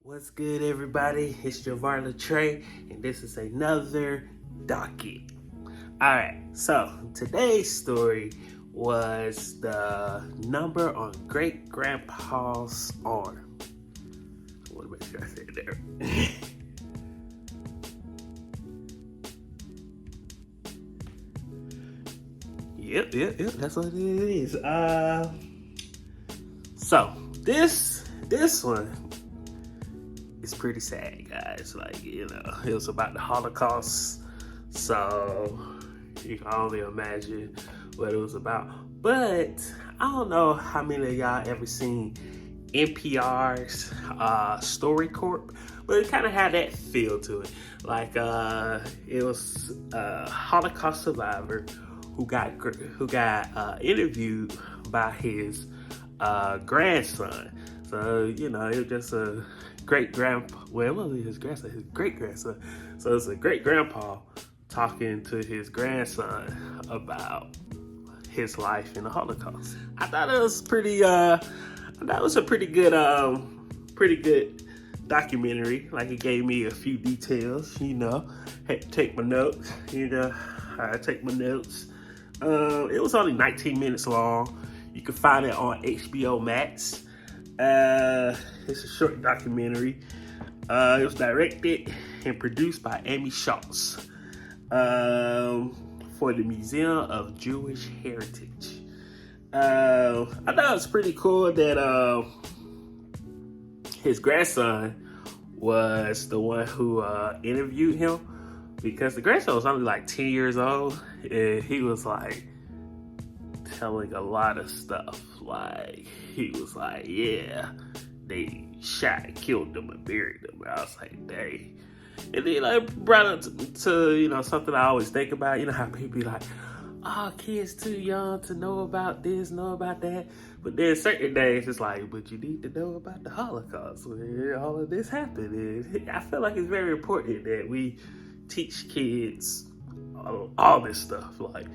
What's good, everybody? It's JovarTV, and this is another DocIT. Alright, so today's story was the number on great grandpa's arm. I want to make sure I say it there. Yep, that's what it is. So this one is pretty sad, guys. Like, it was about the Holocaust, so you can only imagine what it was about. But I don't know how many of y'all ever seen NPR's Story Corp, but it kind of had that feel to it. Like it was a Holocaust survivor who got interviewed by his grandson. So it was just a great grandpa. Well, it wasn't his grandson, his great grandson. So it's a great grandpa talking to his grandson about his life in the Holocaust. I thought it was pretty. I thought it was a pretty good documentary. Like, it gave me a few details. Had to take my notes. I take my notes. It was only 19 minutes long. You can find it on HBO Max. It's a short documentary. It was directed and produced by Amy Schultz for the Museum of Jewish Heritage. I thought it was pretty cool that his grandson was the one who interviewed him, because the grandson was only like 10 years old, and he was like telling a lot of stuff. Like, he was like, yeah, they shot and killed them and buried them. And I was like, dang. And then I brought up to something I always think about. How people be like, oh, kids too young to know about this, know about that. But then certain days it's like, but you need to know about the Holocaust, where all of this happened. And I feel like it's very important that we teach kids all this stuff. Like,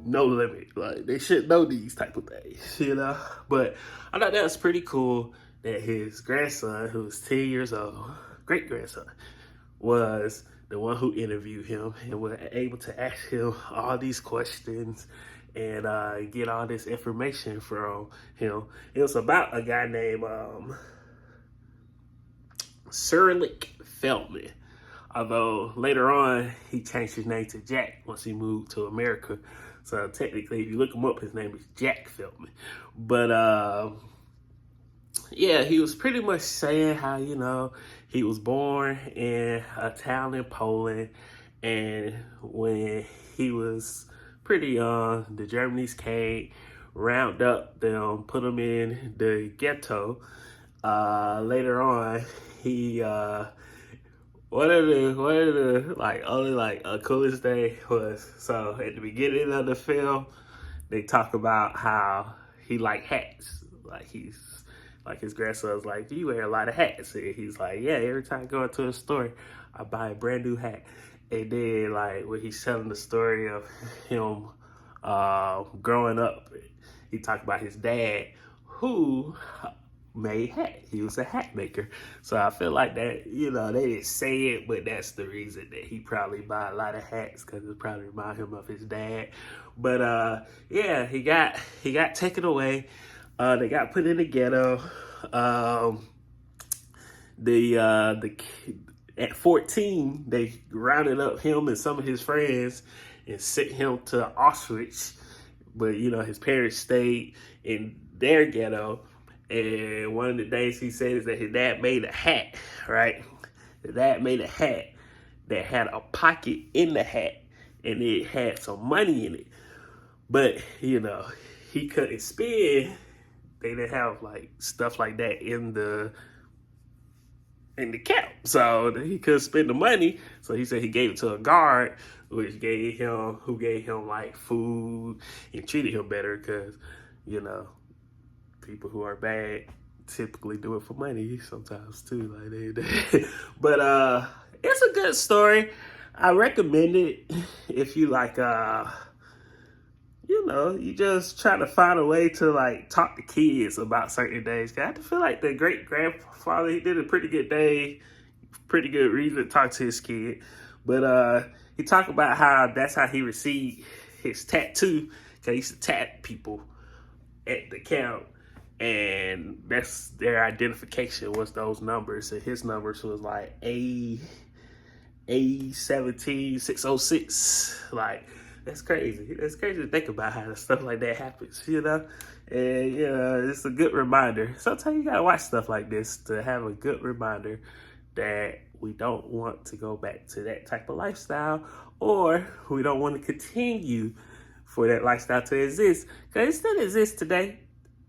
no limit. Like, they should know these type of things, But I thought that was pretty cool that his grandson, who was 10 years old, great grandson, was the one who interviewed him and was able to ask him all these questions and get all this information from him. It was about a guy named Cyrillic Feldman. Although later on he changed his name to Jack once he moved to America. So technically, if you look him up, his name is Jack Feldman. But yeah, he was pretty much saying how, he was born in a town in Poland, and when he was pretty young, the Germans came, round up them, put him in the ghetto. Later on, he one of the coolest thing was, so at the beginning of the film, they talk about how he liked hats. Like his grandson's like, do you wear a lot of hats? And he's like, yeah, every time I go into a store, I buy a brand new hat. And then, like, when he's telling the story of him growing up, he talked about his dad who made hats. He was a hat maker. So I feel like that, they didn't say it, but that's the reason that he probably buy a lot of hats, because it probably remind him of his dad. But yeah, he got taken away. They got put in the ghetto. At 14, they rounded up him and some of his friends and sent him to Auschwitz. But his parents stayed in their ghetto. And one of the things he said is that his dad made a hat, right? His dad made a hat that had a pocket in the hat, and it had some money in it. But, he couldn't spend. They didn't have like stuff like that in the camp, so he couldn't spend the money. So he said he gave it to a guard, who gave him like food and treated him better, because people who are bad typically do it for money sometimes too. Like but it's a good story. I recommend it if you like you know, you just try to find a way to like talk to kids about certain days. I feel like the great grandfather, he did a pretty good day, pretty good reason to talk to his kid. But he talked about how that's how he received his tattoo, because he used to tat people at the camp, and that's their identification was those numbers, and his numbers was like A17606. Like, that's crazy. It's crazy to think about how stuff like that happens, you know? And, you know, it's a good reminder. Sometimes you gotta watch stuff like this to have a good reminder that we don't want to go back to that type of lifestyle, or we don't want to continue for that lifestyle to exist. Because it still exists today.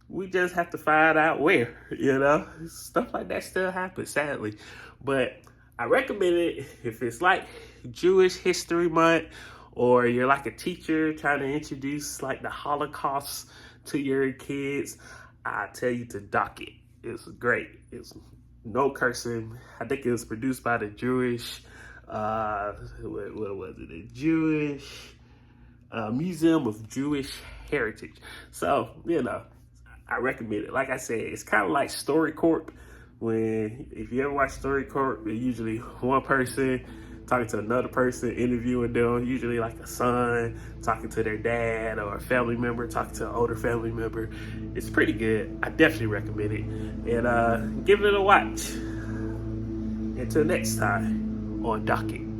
We just have to find out where, you know? Stuff like that still happens, sadly. But I recommend it if it's like Jewish History Month, or you're like a teacher trying to introduce like the Holocaust to your kids. I tell you to DocIT. It's great. It's no cursing. I think it was produced by the Jewish, what was it? The Jewish Museum of Jewish Heritage. So, you know, I recommend it. Like I said, it's kind of like StoryCorps. If you ever watch StoryCorps, it's usually one person talking to another person, interviewing them, usually like a son talking to their dad, or a family member talking to an older family member. It's pretty good. I definitely recommend it. And give it a watch. Until next time on DocIT.